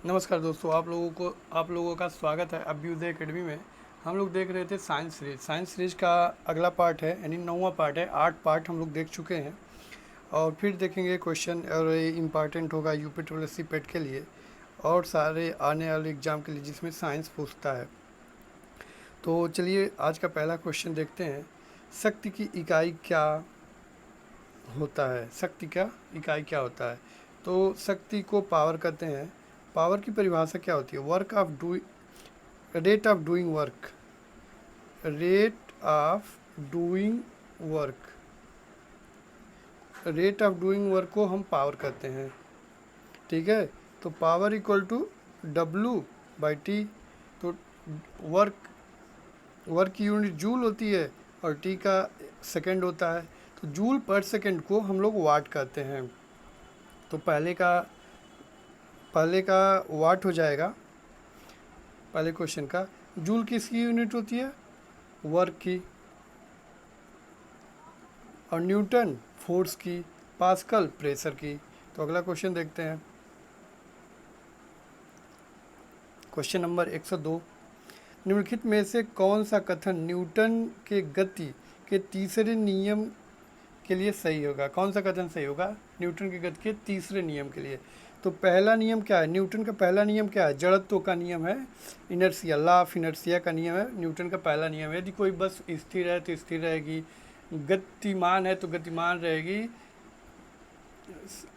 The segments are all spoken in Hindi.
नमस्कार दोस्तों, आप लोगों का स्वागत है अभ्युदय एकेडमी में। हम लोग देख रहे थे साइंस सीरीज का अगला पार्ट है, यानी 9वां पार्ट है। 8 पार्ट हम लोग देख चुके हैं और फिर देखेंगे क्वेश्चन, और ये इम्पॉर्टेंट होगा यूपी ट्रिपल सी पेट के लिए और सारे आने वाले एग्जाम के लिए जिसमें साइंस पूछता है। तो चलिए आज का पहला क्वेश्चन देखते हैं। शक्ति की इकाई क्या होता है? शक्ति का इकाई क्या होता है? तो शक्ति को पावर कहते हैं। पावर की परिभाषा क्या होती है? Rate of doing work. Rate of doing work rate of doing work को हम पावर कहते हैं। ठीक है, तो पावर इक्वल टू W/T। तो वर्क वर्क की यूनिट जूल होती है और टी का सेकंड होता है। तो जूल पर सेकंड को हम लोग वाट कहते हैं। तो पहले का वाट हो जाएगा। पहले क्वेश्चन का जूल किसकी यूनिट होती है? वर्क की। और न्यूटन फोर्स की, पास्कल प्रेशर की। तो अगला क्वेश्चन देखते हैं। Question number 102। निम्नलिखित में से कौन सा कथन न्यूटन के गति के तीसरे नियम के लिए सही होगा? कौन सा कथन सही होगा न्यूटन के गति के तीसरे नियम के लिए? तो पहला नियम क्या है? न्यूटन का पहला नियम क्या है? जड़त्व का नियम है। इनर्शिया, लॉ ऑफ इनर्शिया का नियम है। न्यूटन का पहला नियम है। यदि कोई बस स्थिर है तो स्थिर रहेगी, गतिमान है तो गतिमान रहेगी,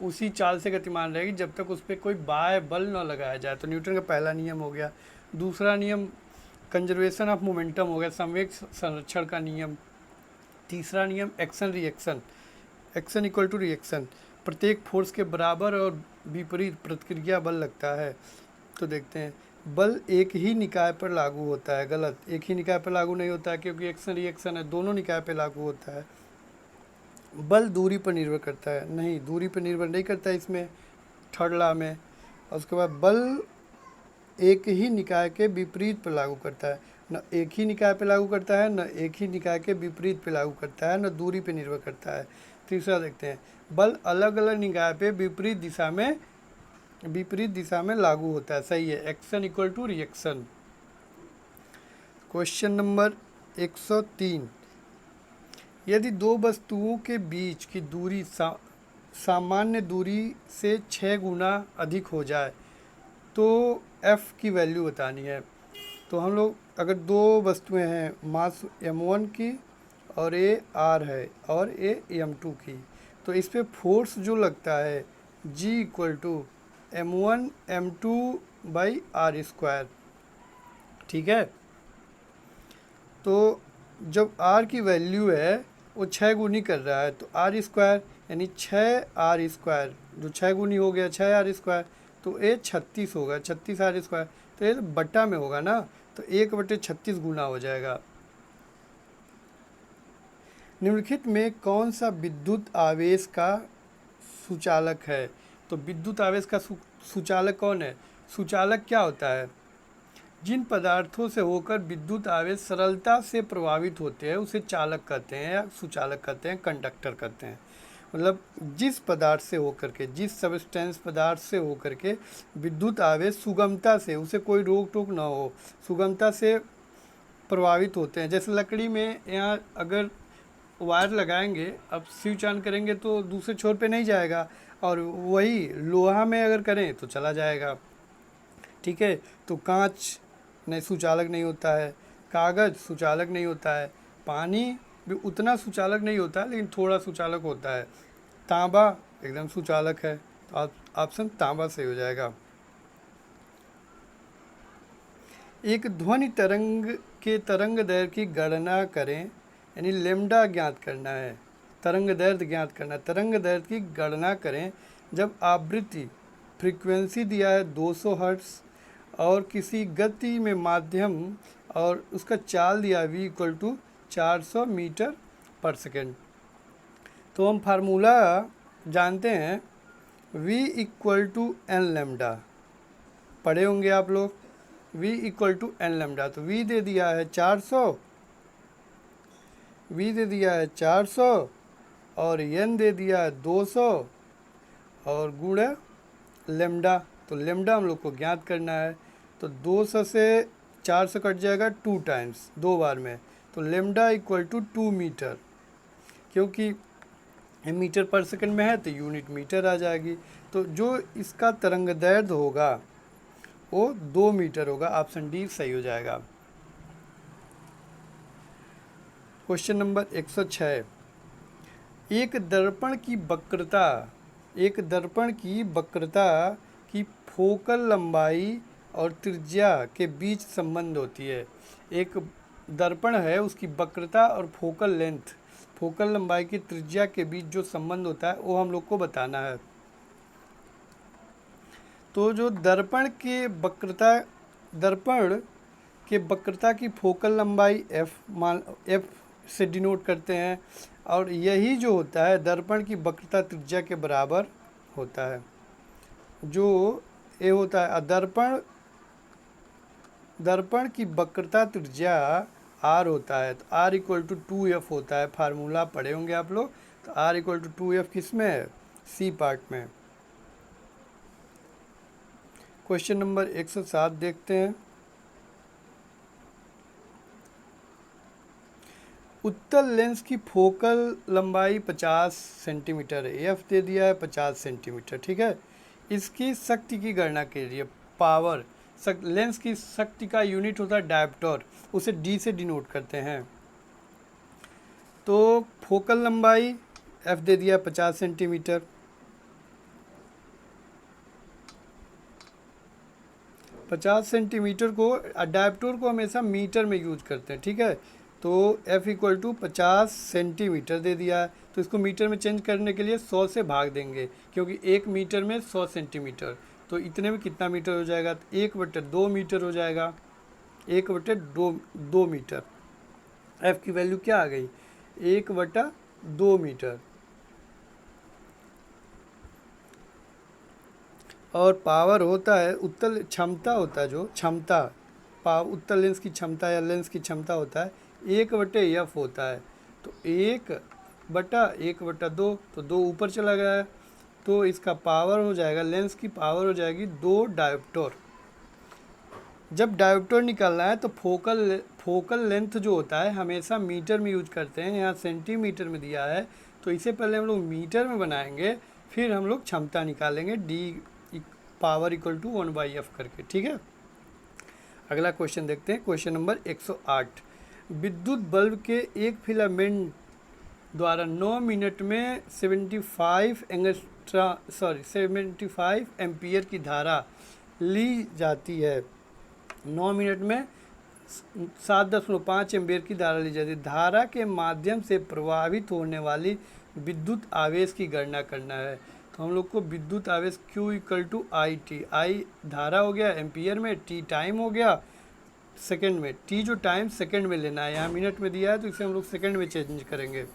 उसी चाल से गतिमान रहेगी जब तक उस पर कोई बाह्य बल न लगाया जाए। तो न्यूटन का पहला नियम हो गया। दूसरा नियम कंजर्वेशन ऑफ मोमेंटम हो गया, संवेग संरक्षण का नियम। तीसरा नियम action reaction, action equal to reaction. प्रत्येक फोर्स के बराबर और विपरीत प्रतिक्रिया बल लगता है। तो देखते हैं, बल एक ही निकाय पर लागू होता है। गलत, एक ही निकाय पर लागू नहीं होता है, क्योंकि एक्शन रिएक्शन है, दोनों निकाय पर लागू होता है। बल दूरी पर निर्भर करता है, नहीं, दूरी पर निर्भर नहीं करता इसमें, थर्ड लॉ में। और उसके बाद बल एक ही निकाय के विपरीत पर लागू करता है। न एक ही निकाय पर लागू करता है, न एक ही निकाय के विपरीत पर लागू करता है, न दूरी पर निर्भर करता है। तीसरा देखते हैं, बल अलग अलग निकाय पे विपरीत दिशा में लागू होता है। सही है, action equal to reaction. Question number 103। यदि दो वस्तुओं के बीच की दूरी सामान्य दूरी से 6 गुना अधिक हो जाए तो f की वैल्यू बतानी है। तो हम लोग, अगर दो वस्तुएं हैं, मास m1 की और ये r है और ये m2 की, तो इस पे फोर्स जो लगता है G इक्वल टू m1m2/r²। ठीक है, तो जब r की वैल्यू है वो 6 गुनी कर रहा है, तो r², यानी 6r², जो 6 गुनी हो गया 6r², तो ये 36 होगा, 36r²। तो ये बट्टा में होगा ना, तो 1/36 गुना हो जाएगा। निम्नलिखित में कौन सा विद्युत आवेश का सुचालक है? तो विद्युत आवेश का सुचालक कौन है? सुचालक क्या होता है? जिन पदार्थों से होकर विद्युत आवेश सरलता से प्रभावित होते हैं उसे चालक कहते हैं, या सुचालक कहते हैं, कंडक्टर कहते हैं। मतलब जिस पदार्थ से होकर के, जिस सबस्टेंस पदार्थ से होकर के विद्युत आवेश सुगमता से, उसे कोई रोक टोक ना हो, सुगमता से प्रभावित होते हैं। जैसे लकड़ी में यहाँ अगर वायर लगाएंगे, अब स्विच ऑन करेंगे तो दूसरे छोर पे नहीं जाएगा, और वही लोहा में अगर करें तो चला जाएगा। ठीक है, तो कांच नहीं सुचालक नहीं होता है, कागज़ सुचालक नहीं होता है, पानी भी उतना सुचालक नहीं होता है लेकिन थोड़ा सुचालक होता है, तांबा एकदम सुचालक है। तो ऑप्शन तांबा सही हो जाएगा। एक ध्वनि तरंग के तरंग दैर्घ्य की गणना करें, यानी लेम्डा ज्ञात करना है, तरंग दैर्घ्य ज्ञात करना है। तरंग दैर्घ्य की गणना करें जब आवृत्ति फ्रीक्वेंसी दिया है 200 हर्ट्ज़ और किसी गति में माध्यम और उसका चाल दिया v इक्वल टू 400 मीटर पर सेकेंड। तो हम फार्मूला जानते हैं, v equal to N lambda, पढ़े होंगे आप लोग, v equal to N lambda. तो v दे दिया है 400 और n दे दिया है 200 और गुणा लेम्डा, तो लेमडा हम लोग को ज्ञात करना है। तो 200 से 400 कट जाएगा 2 टाइम्स, 2 बार में, तो लेमडा इक्वल टू 2 मीटर। क्योंकि मीटर पर सेकंड में है तो यूनिट मीटर आ जाएगी। तो जो इसका तरंग दैर्ध्य होगा वो 2 मीटर होगा। ऑप्शन डी सही हो जाएगा। क्वेश्चन नंबर 106, एक दर्पण की वक्रता की फोकल लंबाई और त्रिज्या के बीच संबंध होती है। एक दर्पण है, उसकी वक्रता और फोकल लंबाई की त्रिज्या के बीच जो संबंध होता है वो हम लोग को बताना है। तो जो दर्पण के वक्रता की फोकल लंबाई f से डिनोट करते हैं, और यही जो होता है दर्पण की वक्रता त्रिज्या के बराबर होता है। जो ये होता है दर्पण की वक्रता त्रिज्या r होता है, तो r इक्वल टू 2f होता है। फार्मूला पढ़े होंगे आप लोग। तो r इक्वल टू 2f किस में है? सी पार्ट में। क्वेश्चन नंबर 107 देखते हैं। उत्तल लेंस की फोकल लंबाई 50 सेंटीमीटर है, एफ दे दिया है 50 सेंटीमीटर, ठीक है। इसकी शक्ति की गणना कीजिए। पावर, लेंस की शक्ति का यूनिट होता है डायप्टर, उसे डी से डिनोट करते हैं। तो फोकल लंबाई एफ दे दिया 50 सेंटीमीटर, 50 सेंटीमीटर को डायप्टर को हमेशा मीटर में यूज करते हैं, ठीक है। तो F इक्वल टू 50 सेंटीमीटर दे दिया है, तो इसको मीटर में चेंज करने के लिए 100 से भाग देंगे, क्योंकि 1 मीटर में 100 सेंटीमीटर, तो इतने में कितना मीटर हो जाएगा? 1/2 मीटर हो जाएगा। 1/2 मीटर। F की वैल्यू क्या आ गई? 1/2 मीटर। और पावर होता है उत्तल क्षमता होता है, जो क्षमता उत्तल लेंस की क्षमता या लेंस की क्षमता होता है 1/f होता है। तो 1/1/2, तो 2 ऊपर चला गया है, तो इसका पावर हो जाएगा, लेंस की पावर हो जाएगी 2 डायोप्टर। जब डायोप्टर निकालना है तो फोकल लेंथ जो होता है हमेशा मीटर में यूज करते हैं, यहाँ सेंटीमीटर में दिया है, तो इसे पहले हम लोग मीटर में बनाएंगे, फिर हम लोग क्षमता निकालेंगे D power equal to 1/f करके, ठीक है। अगला क्वेश्चन देखते हैं। क्वेश्चन नंबर 108, विद्युत बल्ब के एक फिलामेंट द्वारा 9 मिनट में 75 एम्पियर की धारा ली जाती है। 9 मिनट में 7.5 एम्पियर की धारा ली जाती है। धारा के माध्यम से प्रवाहित होने वाली विद्युत आवेश की गणना करना है। तो हम लोग को विद्युत आवेश Q equal to I T, I धारा हो गया एम्पियर में, T टाइम हो गया सेकंड में, T जो टाइम सेकंड में लेना है, यहाँ मिनट में दिया है तो इसे हम लोग सेकंड में चेंज करेंगे।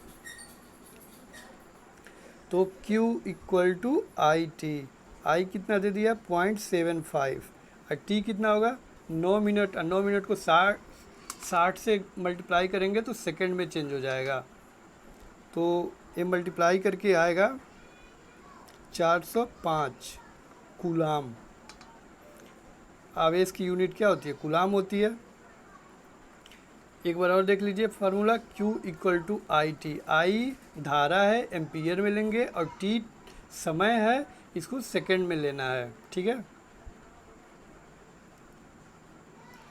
तो Q equal to I T, I कितना दे दिया? 0.75, और T कितना होगा? 9 मिनट, और 9 मिनट को 60 से मल्टीप्लाई करेंगे तो सेकंड में चेंज हो जाएगा। तो ये मल्टीप्लाई करके आएगा 405 कूलाम। आवेश की यूनिट क्या होती है? कूलाम होती है। एक बार और देख लीजिए formula, Q equal to I T, I धारा है एम्पियर में लेंगे, और T समय है, इसको सेकंड में लेना है, ठीक है।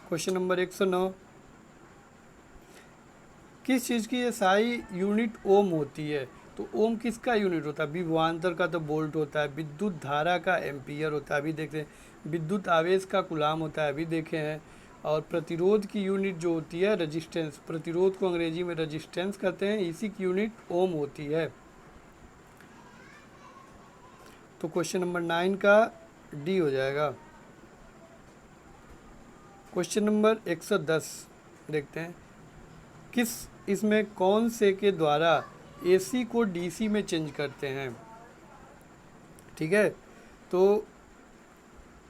क्वेश्चन नंबर 109, किस चीज़ की SI यूनिट ओम होती है? तो ओम किसका यूनिट होता है? विभवांतर का तो वोल्ट होता है, विद्युत धारा का एम्पियर होता है, अभी देखते हैं। विद्युत आवेश का कूलाम होता है, अभी देखे हैं। और प्रतिरोध की यूनिट जो होती है रेजिस्टेंस, प्रतिरोध को अंग्रेजी में रेजिस्टेंस कहते हैं, इसी की यूनिट ओम होती है। तो क्वेश्चन नंबर 9 का डी हो जाएगा। क्वेश्चन नंबर 110 देखते हैं, इसमें कौन से के द्वारा AC को DC में चेंज करते हैं? ठीक है, तो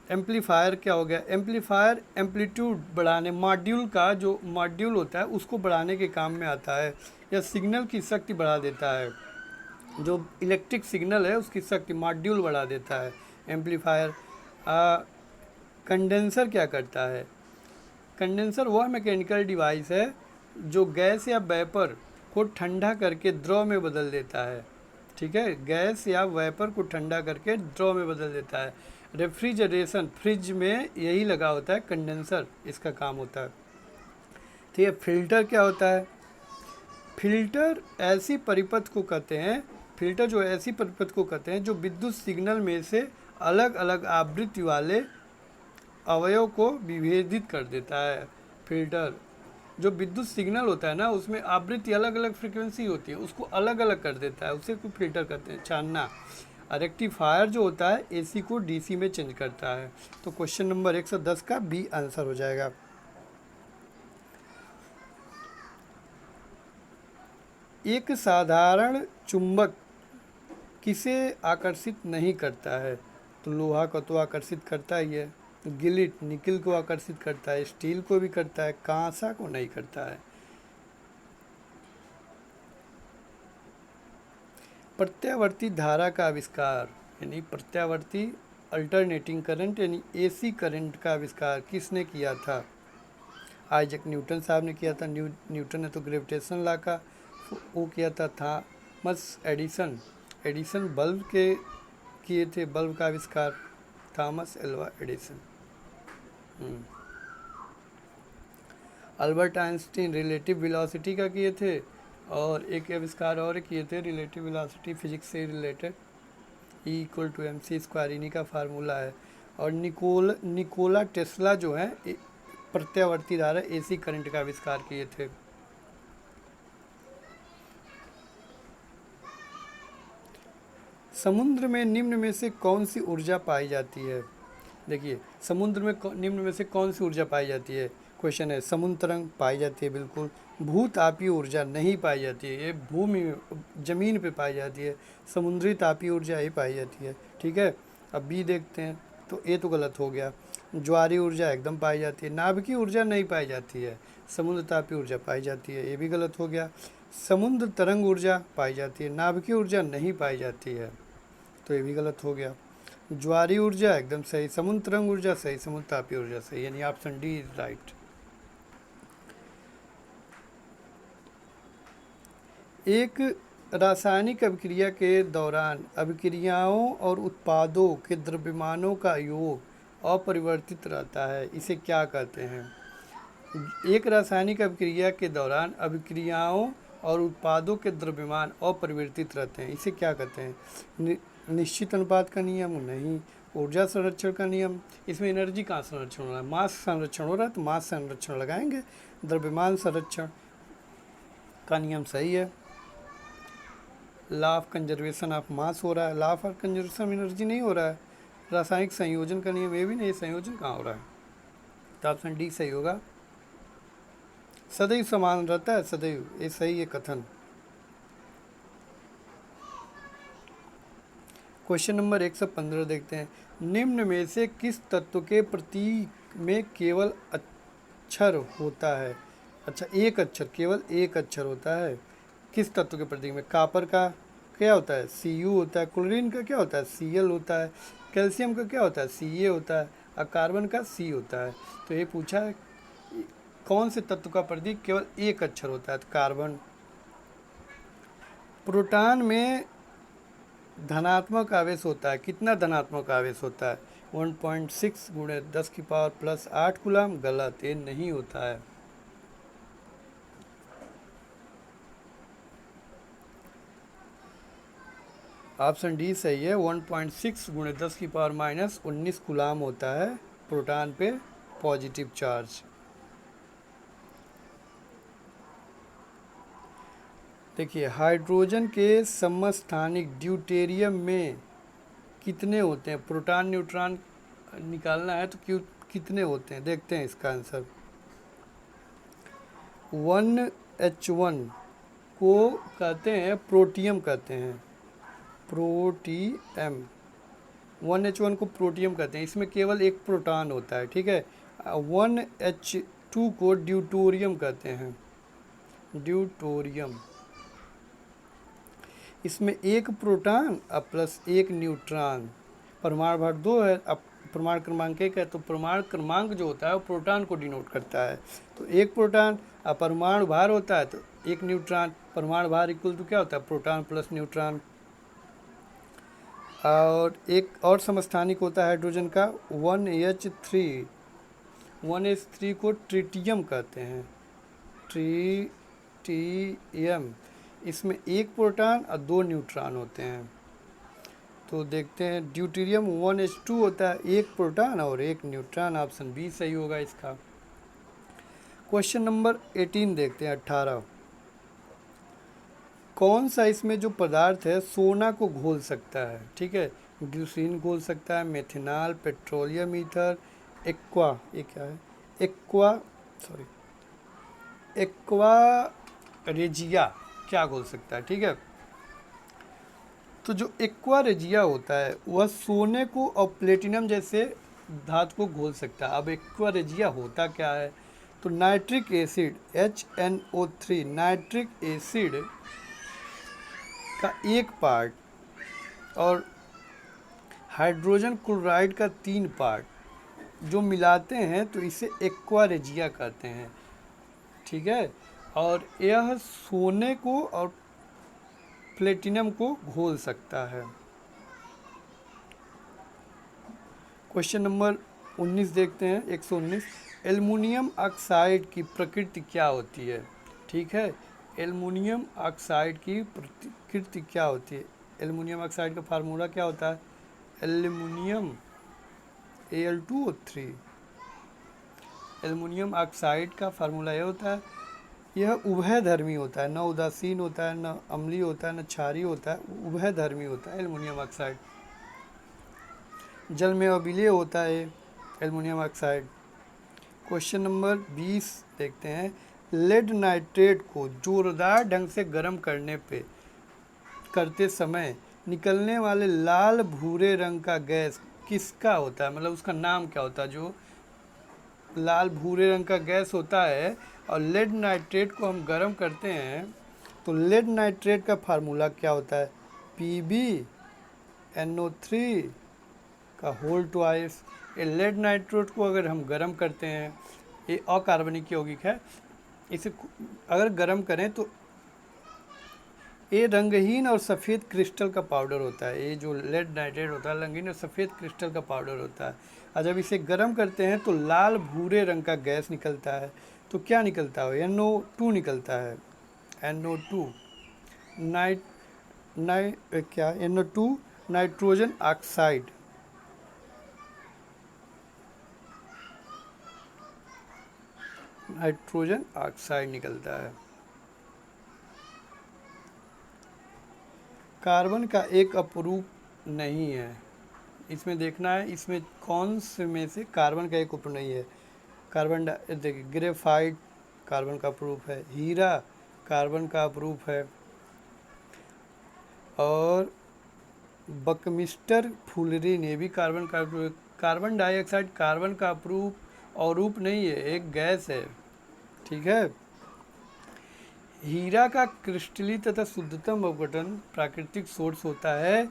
एम्पलीफायर क्या हो गया? एम्पलीफायर एम्पलीट्यूड बढ़ाने, मॉड्यूल का जो मॉड्यूल होता है उसको बढ़ाने के काम में आता है, या सिग्नल की शक्ति बढ़ा देता है। जो इलेक्ट्रिक सिग्नल है उसकी शक्ति मॉड्यूल बढ़ा देता है एम्पलीफायर। कंडेंसर क्या करता है? कंडेंसर वह मैकेनिकल डिवाइस है जो गैस या वेपर को ठंडा करके द्रव में बदल देता है। ठीक है, गैस या वेपर को ठंडा करके द्रव में बदल देता है। रेफ्रिजरेशन, फ्रिज में यही लगा होता है, कंडेंसर इसका काम होता है। ठीक है, फिल्टर क्या होता है? फिल्टर ऐसी परिपथ को कहते हैं, फिल्टर जो ऐसी परिपथ को कहते हैं जो विद्युत सिग्नल में से अलग अलग आवृत्ति वाले अवयव को विभेदित कर देता है। फिल्टर जो विद्युत सिग्नल होता है ना, उसमें आवृत्ति अलग अलग फ्रीक्वेंसी होती है, उसको अलग अलग कर देता है, उसे को फिल्टर कहते हैं, छानना। रेक्टिफायर जो होता है एसी को डीसी में चेंज करता है। तो क्वेश्चन नंबर 110 का बी आंसर हो जाएगा। एक साधारण चुंबक किसे आकर्षित नहीं करता है? तो लोहा को तो आकर्षित करता ही है, गिलिट निकिल को आकर्षित करता है, स्टील को भी करता है, कांसा को नहीं करता है। प्रत्यावर्ती धारा का आविष्कार यानी प्रत्यावर्ती अल्टरनेटिंग करंट यानी एसी करंट का आविष्कार किसने किया था? आइजैक न्यूटन साहब ने किया था। न्यूटन ने तो ग्रेविटेशन लॉ का वो किया था। थॉमस एडिसन, एडिसन बल्ब के किए थे, बल्ब का आविष्कार Thomas Alva Edison. Albert Einstein relative velocity का किए थे, और एक आविष्कार और किए थे रिलेटिव वेलोसिटी फिजिक्स से रिलेटेड, E=mc², इन्हीं का फार्मूला है। और निकोला टेस्ला जो है प्रत्यावर्ती धारा एसी करंट का आविष्कार किए थे। समुद्र में निम्न में से कौन सी ऊर्जा पाई जाती है? देखिए, समुद्र में निम्न में से कौन सी ऊर्जा पाई जाती है? क्वेश्चन है। समुद्र तरंग पाई जाती है, बिल्कुल। भूतापीय ऊर्जा नहीं पाई जाती है, ये भूमि जमीन पे पाई जाती है। समुद्री तापीय ऊर्जा ही पाई जाती है। ठीक है, अब बी देखते हैं। तो ए तो गलत हो गया। ज्वारीय ऊर्जा एकदम पाई जाती है। नाभिकीय ऊर्जा नहीं पाई जाती है, समुद्र तापीय ऊर्जा पाई जाती है, ये भी गलत हो गया। समुद्र तरंग ऊर्जा पाई जाती है, नाभिकीय ऊर्जा नहीं पाई जाती है, तो ये भी गलत हो गया। ज्वारीय ऊर्जा एकदम सही, समुद्र तरंग ऊर्जा सही, समुद्र तापीय ऊर्जा सही, यानी ऑप्शन डी इज राइट। एक रासायनिक अभिक्रिया के दौरान अभिक्रियाओं और उत्पादों के द्रव्यमानों का योग अपरिवर्तित रहता है, इसे क्या कहते हैं? एक रासायनिक अभिक्रिया के दौरान अभिक्रियाओं और उत्पादों के द्रव्यमान अपरिवर्तित रहते हैं, इसे क्या कहते हैं? निश्चित अनुपात का नियम नहीं। ऊर्जा संरक्षण का नियम, इसमें एनर्जी कहाँ संरक्षण हो रहा है? मास संरक्षण हो रहा है, तो मास संरक्षण लगाएंगे। द्रव्यमान संरक्षण का नियम सही है। Law of conservation of mass हो रहा है, लॉ ऑफ कंजर्वेशन एनर्जी नहीं हो रहा है। रासायनिक संयोजन का नियम ये भी नहीं, संयोजन कहाँ हो रहा है? तो ऑप्शन डी सही होगा। सदैव समान रहता है, सदैव, ये सही है कथन। क्वेश्चन नंबर 115 देखते हैं। निम्न में से किस तत्व के प्रतीक में केवल अक्षर होता है? अच्छा, एक अक्षर, केवल एक अक्षर होता है। किस तत्व के प्रतीक में? कापर का क्या होता है? Cu होता है। क्लोरीन का क्या होता है? Cl होता है। कैल्शियम का क्या होता है? Ca होता है। और कार्बन का C होता है। तो ये पूछा है कौन से तत्व का प्रतीक केवल एक अक्षर होता है? तो कार्बन। प्रोटॉन में धनात्मक आवेश होता है, कितना धनात्मक आवेश होता है? 1.6 गुणे 10⁻+8 कूलम। गलत, ये नहीं होता है। ऑप्शन डी सही है। 1.6 गुणे 10⁻−19 कूलम होता है प्रोटॉन पे पॉजिटिव चार्ज। देखिए, हाइड्रोजन के समस्थानिक ड्यूटेरियम में कितने होते हैं? प्रोटॉन न्यूट्रॉन निकालना है तो कितने होते हैं? देखते हैं इसका आंसर। 1H1 को कहते हैं प्रोटियम, कहते हैं प्रोटियम। 1H1 को प्रोटियम कहते हैं, इसमें केवल एक प्रोटॉन होता है। ठीक है। 1H2 को ड्यूटोरियम कहते हैं, ड्यूटोरियम। इसमें एक प्रोटॉन और प्लस एक न्यूट्रॉन, परमाणु भाग 2 है, अब प्रमाण क्रमांक 1 है, तो प्रमाण क्रमांक जो होता है वो प्रोटॉन को डिनोट करता है। तो एक प्रोटॉन, और परमाणु भार होता है तो एक न्यूट्रॉन, परमाणु भार इक्वल टू क्या होता है, प्रोटॉन प्लस न्यूट्रॉन। और एक और समस्थानिक होता है हाइड्रोजन का 1H3, 1H3 को ट्रिटियम कहते हैं, ट्रिटियम। इसमें एक प्रोटॉन और 2 न्यूट्रॉन होते हैं। तो देखते हैं, ड्यूटेरियम 1H2 होता है, एक प्रोटॉन और एक न्यूट्रॉन। ऑप्शन बी सही होगा इसका। क्वेश्चन नंबर 18 देखते हैं, 18। कौन सा इसमें जो पदार्थ है सोना को घोल सकता है? ठीक है, ग्लिसरीन घोल सकता है, मेथिनॉल, पेट्रोलियम ईथर, एक्वा, ये क्या है, एक्वा रेजिया क्या घोल सकता है? ठीक है, तो जो एक्वा रेजिया होता है वह सोने को और प्लेटिनम जैसे धातु को घोल सकता है। अब एक्वा रेजिया होता क्या है? तो nitric acid HNO3, nitric acid का एक पार्ट और हाइड्रोजन क्लोराइड का 3 पार्ट जो मिलाते हैं तो इसे एक्वा रेजिया कहते हैं। ठीक है, और यह सोने को और प्लेटिनम को घोल सकता है। क्वेश्चन नंबर 19 देखते हैं, 119। एल्युमिनियम ऑक्साइड की प्रकृति क्या होती है? ठीक है, एल्युमिनियम ऑक्साइड की प्रकृति क्या होती है? एल्युमिनियम ऑक्साइड का फार्मूला क्या होता है? Aluminium Al2O3। एल्युमिनियम ऑक्साइड का फार्मूला यह होता है, यह उभयधर्मी होता है, न उदासीन होता है, न अम्लीय होता है, न क्षारीय होता है, उभयधर्मी होता है एल्युमिनियम ऑक्साइड। जल में अविलेय होता है एल्युमिनियम ऑक्साइड। क्वेश्चन नंबर 20 देखते हैं, लेड नाइट्रेट को जोरदार ढंग से गर्म करते समय निकलने वाले लाल भूरे रंग का गैस किसका होता है? मतलब उसका नाम क्या होता है? जो लाल भूरे रंग का गैस होता है और लेड नाइट्रेट को हम गर्म करते हैं तो लेड नाइट्रेट का फार्मूला क्या होता है? PbNO3 का होल ट्वाइस। ये लेड नाइट्रेट को अगर हम गर्म करते हैं, ये अकार्बनिक यौगिक है, इसे अगर गर्म करें तो ये रंगहीन और सफ़ेद क्रिस्टल का पाउडर होता है। ये जो लेड नाइट्रेट होता है रंगीन और सफ़ेद क्रिस्टल का पाउडर होता है, और जब इसे गर्म करते हैं तो लाल भूरे रंग का गैस निकलता है। तो क्या निकलता है? NO2 निकलता है, NO2 NO2 nitrogen oxide. Nitrogen oxide निकलता है। कार्बन का एक अपरूप नहीं है, इसमें देखना है इसमें कौन से में से कार्बन का एक अपरूप नहीं है। कार्बन देखिए, ग्रेफाइट कार्बन का अपरूप है, हीरा कार्बन का अपरूप है, और बकमिस्टर फुलरिन ये भी कार्बन का अपरूप है। कार्बन डाइऑक्साइड कार्बन का अपरूप और रूप नहीं है, एक गैस है। ठीक है, हीरा का क्रिस्टली तथा शुद्धतम अपघटन प्राकृतिक सोर्स होता है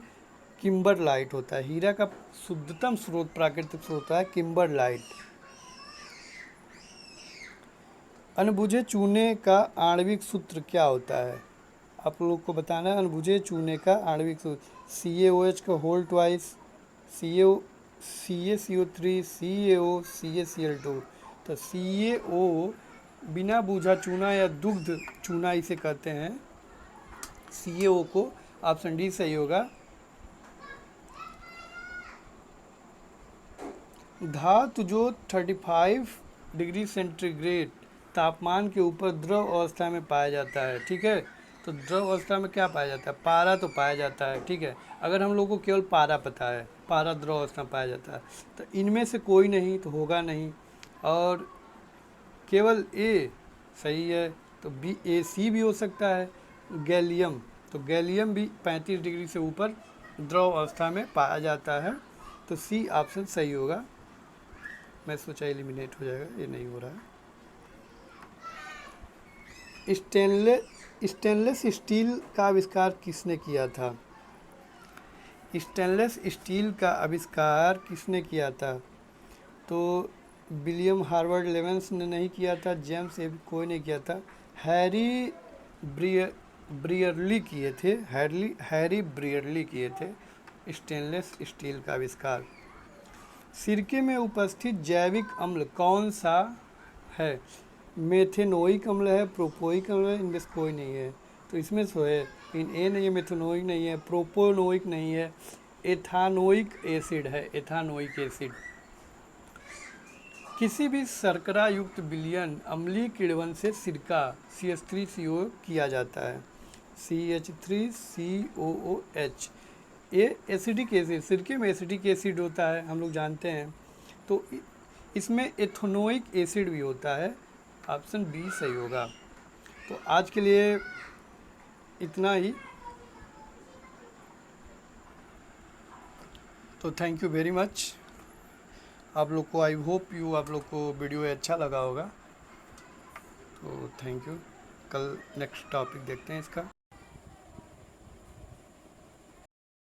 किम्बरलाइट होता है। हीरा का शुद्धतम स्रोत प्राकृतिक स्रोत होता है किम्बरलाइट। अनबुझे चूने का आणविक सूत्र क्या होता है? आप लोग को बताना है अनबुझे चूने का आणविक सूत्र। CaOH का whole twice, CaCO3, CaO, CaCl2। तो CaO बिना बूझा चूना या दुग्ध चूना इसे कहते हैं, CaO को। ऑप्शन डी सही होगा। धातु जो 35 डिग्री सेंटीग्रेड तापमान के ऊपर द्रव अवस्था में पाया जाता है, ठीक है, तो द्रव अवस्था में क्या पाया जाता है? पारा तो पाया जाता है। ठीक है, अगर हम लोग को केवल पारा पता है, पारा द्रव अवस्था में पाया जाता है, तो इनमें से कोई नहीं तो होगा नहीं, और केवल ए सही है, तो AC भी हो सकता है। गैलियम, तो गैलियम भी 35 डिग्री से ऊपर द्रव अवस्था में पाया जाता है, तो सी ऑप्शन सही होगा। मैं सोचा एलिमिनेट हो जाएगा, ये नहीं हो रहा है। स्टेनलेस स्टील का आविष्कार किसने किया था? स्टेनलेस स्टील का आविष्कार किसने किया था? तो विलियम हार्वर्ड लेवेंस ने नहीं किया था, जेम्स कोई ने किया था, हैरी ब्रियरली किए थे, हैरी ब्रियरली किए थे स्टेनलेस स्टील का आविष्कार। सिरके में उपस्थित जैविक अम्ल कौन सा है? मेथेनोइक अम्ल है, प्रोपोइक अम्ल है, इनमें से कोई नहीं है। तो इसमें से है इन ए नहीं है, मेथेनोइक नहीं है, प्रोपोनोइक नहीं है, एथानोइक एसिड है, एथानोइक एसिड। किसी भी शर्करा युक्त विलयन अम्लीय किण्वन से सिरका CH3CO किया जाता है, CH3COOH। ये एसिडिक एसिड, सिरके में एसिडिक एसिड होता है, हम लोग जानते हैं। तो इसमें एथेनोइक एसिड भी होता है, ऑप्शन बी सही होगा। तो आज के लिए इतना ही। तो थैंक यू वेरी मच आप लोग को। आई होप आप लोग को वीडियो अच्छा लगा होगा। तो थैंक यू। कल नेक्स्ट टॉपिक देखते हैं इसका।